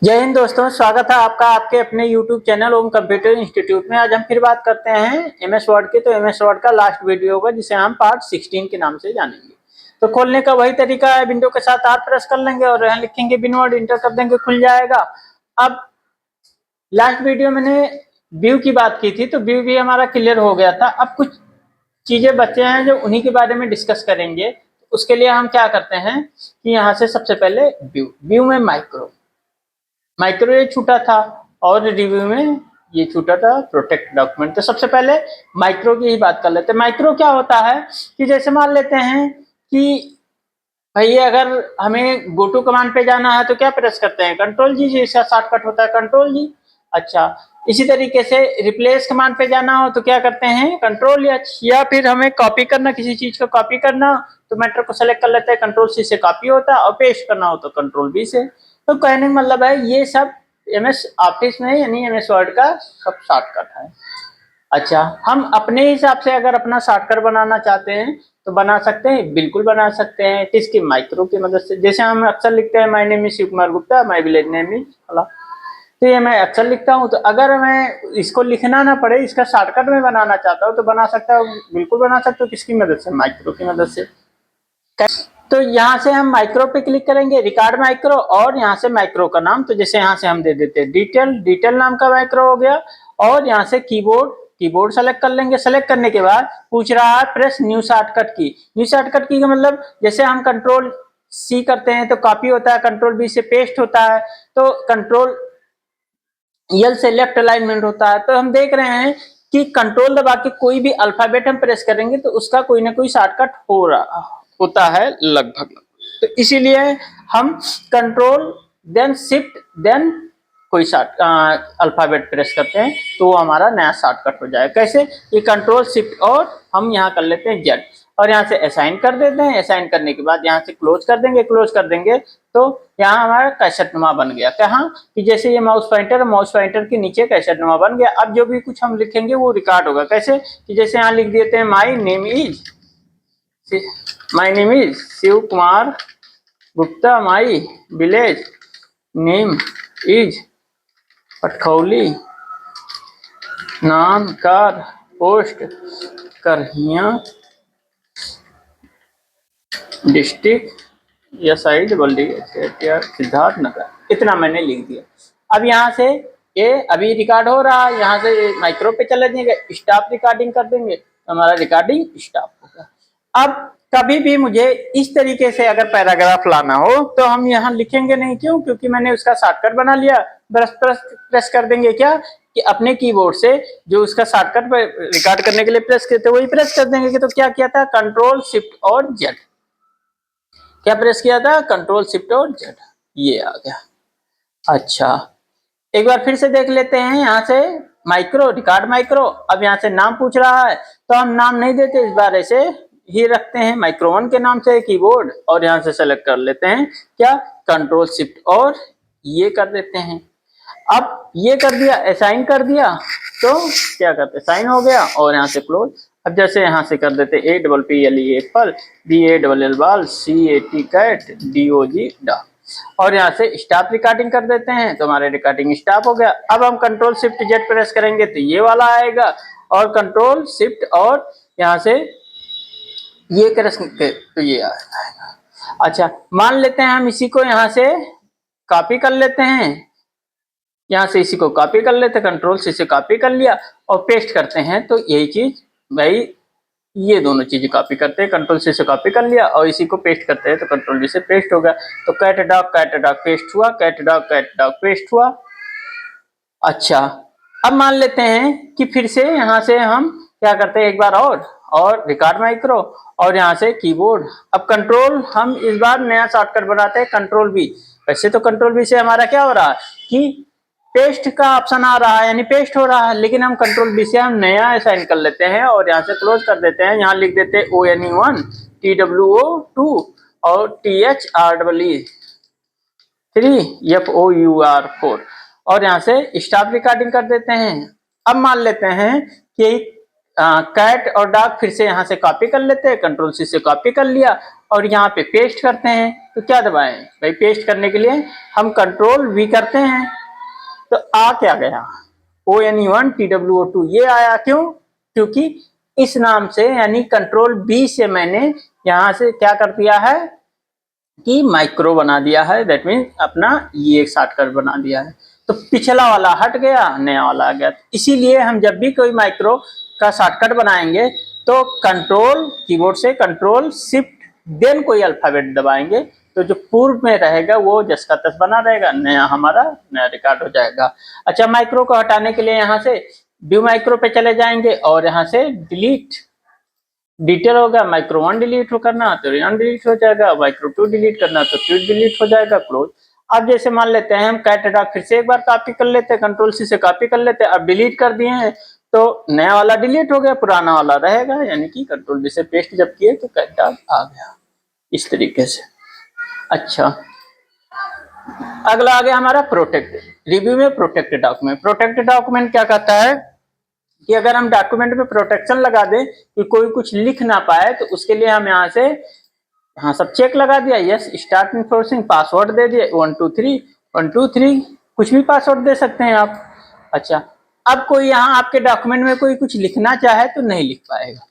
जय हिंद दोस्तों, स्वागत है आपका आपके अपने YouTube चैनल ओम कंप्यूटर इंस्टीट्यूट में। आज हम फिर बात करते हैं MS वर्ड की। तो MS वर्ड का लास्ट वीडियो होगा जिसे हम पार्ट 16 के नाम से जानेंगे। तो खोलने का वही तरीका है, विंडो के साथ R प्रेस कर लेंगे और यहाँ लिखेंगे बिन वर्ड, इंटर कर देंगे, खुल जाएगा। अब लास्ट वीडियो मैंने व्यू की बात की थी, तो व्यू भी हमारा क्लियर हो गया था। अब कुछ चीजें बचे हैं जो उन्हीं के बारे में डिस्कस करेंगे। उसके लिए हम क्या करते हैं कि यहाँ से सबसे पहले व्यू में माइक्रो ये छूटा था और रिव्यू में ये छूटा था प्रोटेक्ट डॉक्यूमेंट। तो सबसे पहले माइक्रो की ही बात कर लेते हैं। माइक्रो क्या होता है कि जैसे मान लेते हैं कि भाई अगर हमें गो टू कमांड पे जाना है तो क्या प्रेस करते हैं, कंट्रोल जी, इसका शॉर्टकट होता है कंट्रोल जी। अच्छा, इसी तरीके से रिप्लेस कमांड पे जाना हो तो क्या करते हैं, कंट्रोल एच। या फिर हमें कॉपी करना, किसी चीज को कॉपी करना तो मैटर को सेलेक्ट कर लेते हैं, कंट्रोल सी से कॉपी होता है, और पेस्ट करना हो तो कंट्रोल बी से। तो कहने का मतलब है ये सब MS ऑफिस में यानी MS वर्ड का सब शॉर्टकट है। अच्छा, हम अपने हिसाब से अगर अपना शॉर्टकट बनाना चाहते हैं तो बना सकते हैं, बिल्कुल बना सकते हैं। किसकी, माइक्रो की मदद से। जैसे हम अक्सर लिखते हैं my name is Shiv Kumar Gupta, my village name is फला, तो ये मैं अक्सर लिखता हूँ। तो अगर मैं इसको लिखना ना पड़े, इसका शॉर्टकट में बनाना चाहता हूँ तो बना सकता हूँ, बिल्कुल बना सकते हो। किसकी मदद से, माइक्रो की मदद से। तो यहाँ से हम माइक्रो पे क्लिक करेंगे, रिकॉर्ड माइक्रो, और यहाँ से माइक्रो का नाम, तो जैसे यहाँ से हम दे देते हैं डिटेल नाम का माइक्रो हो गया। और यहाँ से कीबोर्ड सेलेक्ट कर लेंगे। सेलेक्ट करने के बाद पूछ रहा है प्रेस न्यू शॉर्टकट की। न्यू शॉर्टकट की का मतलब जैसे हम कंट्रोल C करते हैं तो कॉपी होता है, कंट्रोल B से पेस्ट होता है, तो कंट्रोल L से लेफ्ट अलाइनमेंट होता है। तो हम देख रहे हैं कि कंट्रोल दबा के कोई भी अल्फाबेट हम प्रेस करेंगे तो उसका कोई ना कोई शॉर्टकट होता है लगभग। तो इसीलिए हम कंट्रोल देन शिफ्ट देन कोई अल्फाबेट प्रेस करते हैं तो वो हमारा नया शॉर्टकट हो जाएगा। कैसे, ये कंट्रोल शिफ्ट और हम यहाँ कर लेते हैं जेड, और यहाँ से असाइन कर देते हैं। असाइन करने के बाद यहाँ से क्लोज कर देंगे तो यहाँ हमारा कैसेटनुमा बन गया। कहाँ कि जैसे ये माउस पॉइंटर के नीचे कैसेटनुमा बन गया। अब जो भी कुछ हम लिखेंगे वो रिकॉर्ड होगा। कैसे कि जैसे यहाँ लिख देते हैं my name is Shiv Kumar Gupta, my village name is Patkhauli, नाम कार पोस्ट करहिया, डिस्ट्रिक्ट सिद्धार्थ नगर। इतना मैंने लिख दिया। अब यहाँ से ये अभी रिकॉर्ड हो रहा है, यहाँ से माइक्रो पे चले जाएंगे, स्टॉप रिकॉर्डिंग कर देंगे तो हमारा रिकॉर्डिंग स्टॉप होगा। अब कभी भी मुझे इस तरीके से अगर पैराग्राफ लाना हो तो हम यहाँ लिखेंगे नहीं। क्यों? क्योंकि मैंने उसका शॉर्टकट बना लिया। प्रेस कर देंगे क्या कि अपने कीबोर्ड से जो उसका शॉर्टकट रिकॉर्ड करने के लिए प्रेस करते वही प्रेस कर देंगे। कि तो क्या किया था, कंट्रोल शिफ्ट और जेड। क्या प्रेस किया था, कंट्रोल शिफ्ट और जेड, ये आ गया। अच्छा, एक बार फिर से देख लेते हैं। यहाँ से माइक्रो, रिकॉर्ड माइक्रो। अब यहाँ से नाम पूछ रहा है तो हम नाम नहीं देते, इस बार ऐसे ही रखते हैं माइक्रो 1 के नाम से कीबोर्ड, और यहाँ से सेलेक्ट कर लेते हैं क्या, कंट्रोल शिफ्ट और ये कर देते हैं। अब ये कर दिया, असाइन कर दिया तो क्या करते, साइन हो गया, और यहाँ से क्लोज। अब जैसे यहाँ से कर देते APPLE एप्पल, BALL बाल, CAT कैट, DOG डॉग, और यहाँ से स्टॉप रिकॉर्डिंग कर देते हैं तो हमारे रिकॉर्डिंग स्टॉप हो गया। अब हम कंट्रोल शिफ्ट जेड प्रेस करेंगे तो ये वाला आएगा, और कंट्रोल शिफ्ट और यहाँ से ये करेंगे तो ये आएगा। अच्छा, मान लेते हैं हम इसी को यहाँ से कॉपी कर लेते हैं, यहाँ से इसी को कॉपी कर लेते हैं, कंट्रोल C से कॉपी कर लिया और पेस्ट करते हैं तो यही चीज भाई, ये दोनों चीजें कॉपी करते हैं, कंट्रोल C से कॉपी कर लिया और इसी को पेस्ट करते हैं तो कंट्रोल V से पेस्ट होगा। तो कैट डॉग पेस्ट हुआ, कैट डॉग पेस्ट हुआ। अच्छा, अब मान लेते हैं कि फिर से यहाँ से हम क्या करते हैं, एक बार और रिकॉर्ड माइक्रो, और यहाँ से कीबोर्ड। अब कंट्रोल, हम इस बार नया शॉर्टकट बनाते हैं कंट्रोल V। वैसे तो कंट्रोल V से हमारा क्या हो रहा है कि पेस्ट का ऑप्शन आ रहा है, यानी पेस्ट हो रहा है, लेकिन हम कंट्रोल B से हम नया असाइन कर लेते हैं और यहाँ से क्लोज कर देते हैं। यहाँ लिख देते हैं ONE1 TWO2 और THREE 3 FOUR4, और यहाँ से स्टॉप रिकॉर्डिंग कर देते हैं। अब मान लेते हैं कि कैट और डॉग फिर से यहाँ से कॉपी कर लेते हैं, कंट्रोल C से कॉपी कर लिया और यहाँ पे पेस्ट करते हैं। तो क्या दबाएं भाई, पेस्ट करने के लिए हम कंट्रोल वी करते हैं, तो आ क्या गया, ONE1TWO2 ये आया। क्यों? क्योंकि इस नाम से यानी कंट्रोल बी से मैंने यहां से क्या कर दिया है कि माइक्रो बना दिया है, दैट मीन अपना ये एक शॉर्टकट बना दिया है। तो पिछला वाला हट गया, नया वाला आ गया। इसीलिए हम जब भी कोई माइक्रो का शॉर्टकट बनाएंगे तो कंट्रोल कीबोर्ड से कंट्रोल शिफ्ट देन कोई अल्फाबेट दबाएंगे, तो जो पूर्व में रहेगा वो जस का तस बना रहेगा, नया हमारा नया रिकॉर्ड हो जाएगा। अच्छा, माइक्रो को हटाने के लिए यहाँ से व्यू माइक्रो पे चले जाएंगे और यहाँ से डिलीट डिटेल होगा, माइक्रो 1 डिलीट हो करना तो 1 डिलीट हो जाएगा, माइक्रो 2 डिलीट करना तो 2 डिलीट हो जाएगा, क्लोज। अब जैसे मान लेते हैं हम कैट डाटा फिर से एक बार कॉपी कर लेते हैं, कंट्रोल सी से कॉपी कर लेते हैं, अब डिलीट कर दिए हैं तो नया वाला डिलीट हो गया, पुराना वाला रहेगा, यानी कि कंट्रोल वी से पेस्ट जब किए तो कैट डाटा आ गया इस तरीके से। अच्छा, अगला आ गया हमारा प्रोटेक्ट। रिव्यू में प्रोटेक्ट डॉक्यूमेंट। प्रोटेक्ट डॉक्यूमेंट क्या कहता है कि अगर हम डॉक्यूमेंट में प्रोटेक्शन लगा दें कि कोई कुछ लिख ना पाए, तो उसके लिए हम यहाँ से हाँ सब चेक लगा दिया, यस स्टार्ट इन्फोर्सिंग, पासवर्ड दे दिए 123 कुछ भी पासवर्ड दे सकते हैं आप। अच्छा, अब कोई यहाँ आपके डॉक्यूमेंट में कोई कुछ लिखना चाहे तो नहीं लिख पाएगा,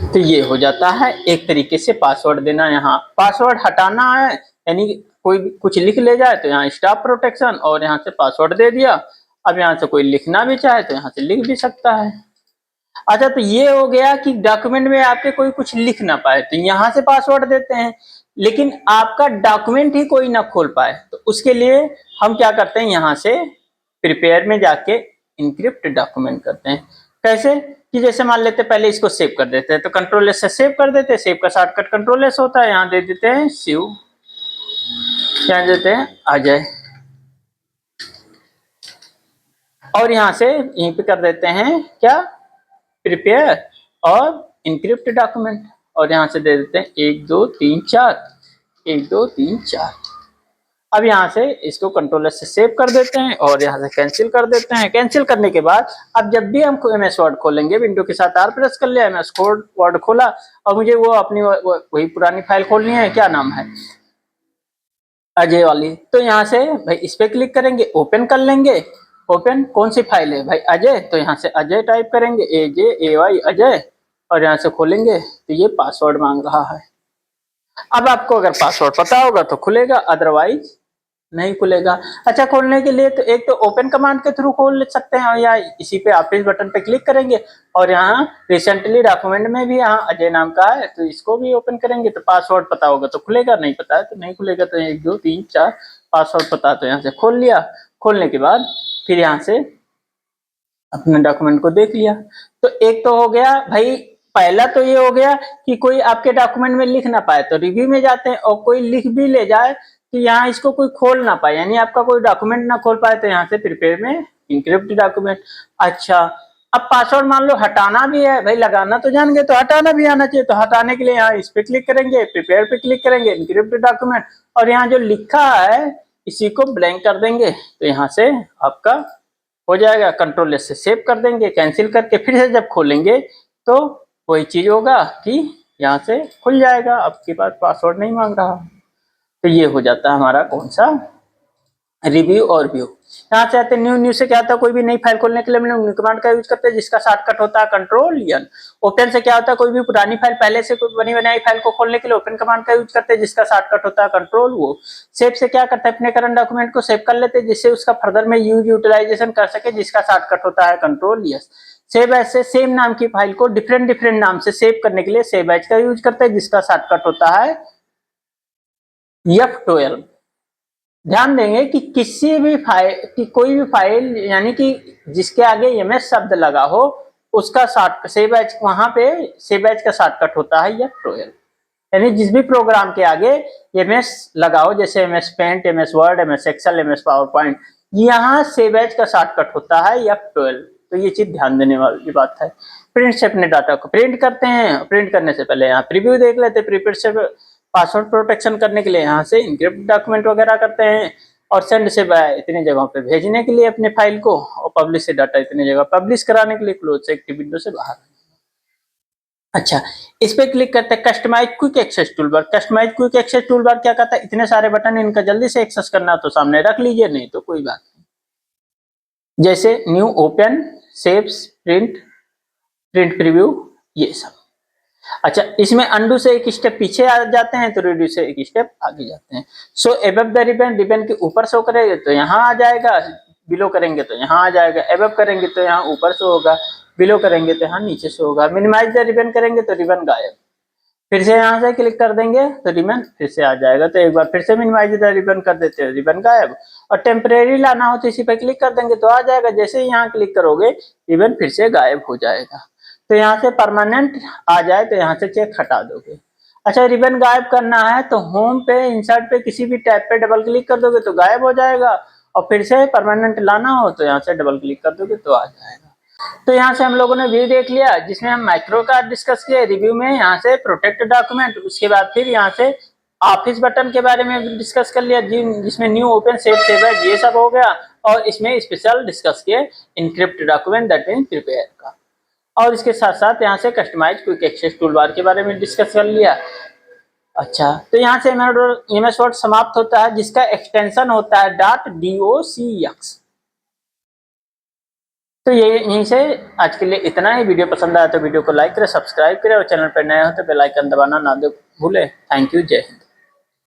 तो ये हो जाता है एक तरीके से पासवर्ड देना। यहाँ पासवर्ड हटाना है, यानी कोई कुछ लिख ले जाए तो यहाँ स्टॉप प्रोटेक्शन और यहाँ से पासवर्ड दे दिया। अब यहाँ से कोई लिखना भी चाहे तो यहाँ से लिख भी सकता है। अच्छा, तो ये हो गया कि डॉक्यूमेंट में आपके कोई कुछ लिख ना पाए तो यहाँ से पासवर्ड देते हैं, लेकिन आपका डॉक्यूमेंट ही कोई ना खोल पाए तो उसके लिए हम क्या करते हैं, यहाँ से प्रिपेयर में जाके इनक्रिप्ट डॉक्यूमेंट करते हैं। कैसे कि जैसे मान लेते हैं पहले इसको सेव कर देते हैं, तो कंट्रोल एस से सेव कर देते हैं, सेव का शॉर्टकट कंट्रोल एस होता है, यहाँ दे देते हैं शिव, यहाँ देते हैं अजय, और यहाँ से यहीं पे कर देते हैं क्या, प्रिपेयर और इनक्रिप्ट डॉक्यूमेंट, और यहाँ से दे देते हैं 1 2 3 4 1 2 3 4। अब यहाँ से इसको कंट्रोल से सेव कर देते हैं और यहाँ से कैंसिल कर देते हैं। कैंसिल करने के बाद अब जब भी हम MS वर्ड खोलेंगे, विंडो के साथ R प्रेस कर लिया, MS वर्ड खोला और मुझे वो अपनी वही पुरानी फाइल खोलनी है, क्या नाम है, अजय वाली, तो यहाँ से भाई इस पे क्लिक करेंगे, ओपन कर लेंगे। ओपन कौन सी फाइल है भाई, अजय, तो यहाँ से अजय टाइप करेंगे, AJAY अजय, और यहाँ से खोलेंगे तो ये पासवर्ड मांग रहा है। अब आपको अगर पासवर्ड पता होगा तो खुलेगा, अदरवाइज नहीं खुलेगा। अच्छा, खोलने के लिए तो एक तो ओपन कमांड के थ्रू खोल सकते हैं, या इसी पे ऑफिस बटन पे क्लिक करेंगे और यहाँ रिसेंटली डॉक्यूमेंट में भी यहाँ अजय नाम का है तो इसको भी ओपन करेंगे, तो पासवर्ड पता होगा तो खुलेगा, नहीं पता है तो नहीं खुलेगा। तो 1 2 3 4 पासवर्ड पता तो यहाँ से खोल लिया। खोलने के बाद फिर यहाँ से अपने डॉक्यूमेंट को देख लिया। तो एक तो हो गया भाई, पहला तो ये हो गया कि कोई आपके डॉक्यूमेंट में लिख ना पाए तो रिव्यू में जाते हैं, और कोई लिख भी ले जाए तो यहाँ इसको कोई खोल ना पाए, यानी आपका कोई डॉक्यूमेंट ना खोल पाए तो यहाँ से प्रिपेयर में इनक्रिप्ट डॉक्यूमेंट। अच्छा, अब पासवर्ड मान लो हटाना भी है भाई, लगाना तो जान गए तो हटाना भी आना चाहिए, तो हटाने के लिए यहाँ इस पे क्लिक करेंगे, प्रिपेयर पे क्लिक करेंगे, इनक्रिप्ट डॉक्यूमेंट, और यहाँ जो लिखा है इसी को ब्लैंक कर देंगे, तो यहाँ से आपका हो जाएगा। कंट्रोल एस से सेव कर देंगे, कैंसिल करके फिर से जब खोलेंगे तो वही चीज होगा कि यहाँ से खुल जाएगा, आपके पास पासवर्ड नहीं मांग रहा। तो ये हो जाता है हमारा कौन सा, रिव्यू और व्यू। यहाँ से आते न्यू से क्या होता है, कोई भी नई फाइल खोलने के लिए हम लोग न्यू कमांड का यूज करते हैं जिसका शॉर्टकट होता है कंट्रोल एन। ओपन से क्या होता है, कोई भी पुरानी फाइल पहले से कोई बनी बनाई फाइल को खोलने के लिए ओपन कमांड का यूज करते हैं जिसका शॉर्टकट होता है कंट्रोल वो। सेव से क्या करता है, अपने करंट डॉक्यूमेंट को सेव कर लेते हैं जिससे उसका फर्दर में यूटिलाइजेशन कर सके, जिसका शॉर्टकट होता है कंट्रोल यस। सेव एज से सेम नाम की फाइल को डिफरेंट नाम से सेव करने के लिए सेव एज का यूज करते हैं जिसका शॉर्टकट होता है F12। ध्यान देंगे कि किसी भी फाइल की कोई भी फाइल यानी कि जिसके आगे MS शब्द लगा हो उसका सेव एज, वहां पे सेव एज का शॉर्टकट होता है F12। यानी जिस भी प्रोग्राम के आगे MS लगा हो, जैसे MS Paint, MS Word, MS Excel, MS Power Point, यहाँ सेव एज का शॉर्टकट होता है F12। तो ये चीज ध्यान देने वाली बात है। प्रिंट से अपने डाटा को प्रिंट करते हैं, प्रिंट करने से पहले यहाँ प्रीव्यू देख लेते हैं, प्रीप्रिंट से पासवर्ड प्रोटेक्शन करने के लिए यहाँ से इनक्रिप्ट डॉक्यूमेंट वगैरह करते हैं, और सेंड से इतनी जगहों पे भेजने के लिए अपने फाइल को, और पब्लिश से डाटा इतनी जगह पब्लिश कराने के लिए क्लोज से एक्टिव विंडो से बाहर। अच्छा, इस पे क्लिक करते हैं customize quick access tool bar. Customize quick access tool bar क्या कहता है, इतने सारे बटन इनका जल्दी से एक्सेस करना तो सामने रख लीजिए, नहीं तो कोई बात नहीं। जैसे new, open, saves, print, print preview, ये सब। अच्छा, इसमें अंडू से एक स्टेप पीछे आ जाते हैं तो रिड्यू से एक स्टेप आगे जाते हैं। सो एबव द रिबन, रिबन के ऊपर शो करेंगे तो यहाँ आ जाएगा, बिलो करेंगे तो यहाँ आ जाएगा, एबव करेंगे तो यहाँ ऊपर शो होगा, बिलो करेंगे तो यहाँ नीचे शो होगा। मिनिमाइज द रिबन करेंगे तो रिबन गायब, फिर से यहाँ से क्लिक कर देंगे तो रिबन फिर से आ जाएगा। तो एक बार फिर से मिनिमाइज द रिबन कर देते हैं, रिबन गायब। और टेम्परेरी लाना हो तो इसी पर क्लिक कर देंगे तो आ जाएगा, जैसे ही यहाँ क्लिक करोगे रिबन फिर से गायब हो जाएगा। तो यहाँ से परमानेंट आ जाए तो यहाँ से चेक हटा दोगे। अच्छा, रिबन गायब करना है तो होम पे, इंसर्ट पे किसी भी टैब पे डबल क्लिक कर दोगे तो गायब हो जाएगा, और फिर से परमानेंट लाना हो तो यहाँ से डबल क्लिक कर दोगे तो आ जाएगा। तो यहाँ से हम लोगों ने व्यू देख लिया जिसमें हम माइक्रो कार्ड डिस्कस किए, रिव्यू में यहाँ से प्रोटेक्ट डॉक्यूमेंट, उसके बाद फिर यहाँ से ऑफिस बटन के बारे में डिस्कस कर लिया जिसमें new, open, save, save as ये सब हो गया, और इसमें स्पेशल डिस्कस किए encrypt document that mean prepare का। और इसके साथ साथ यहाँ से कस्टमाइज क्विक एक्सेस टूलबार के बारे में डिस्कस कर लिया। अच्छा, तो यहाँ से एमएस वर्ड समाप्त होता है जिसका एक्सटेंशन होता है .docx। तो ये यहीं से आज के लिए इतना ही। वीडियो पसंद आया तो वीडियो को लाइक करें, सब्सक्राइब करें, और चैनल पर नए हो तो बेल आइकन दबाना ना भूलें। थैंक यू, जय हिंद।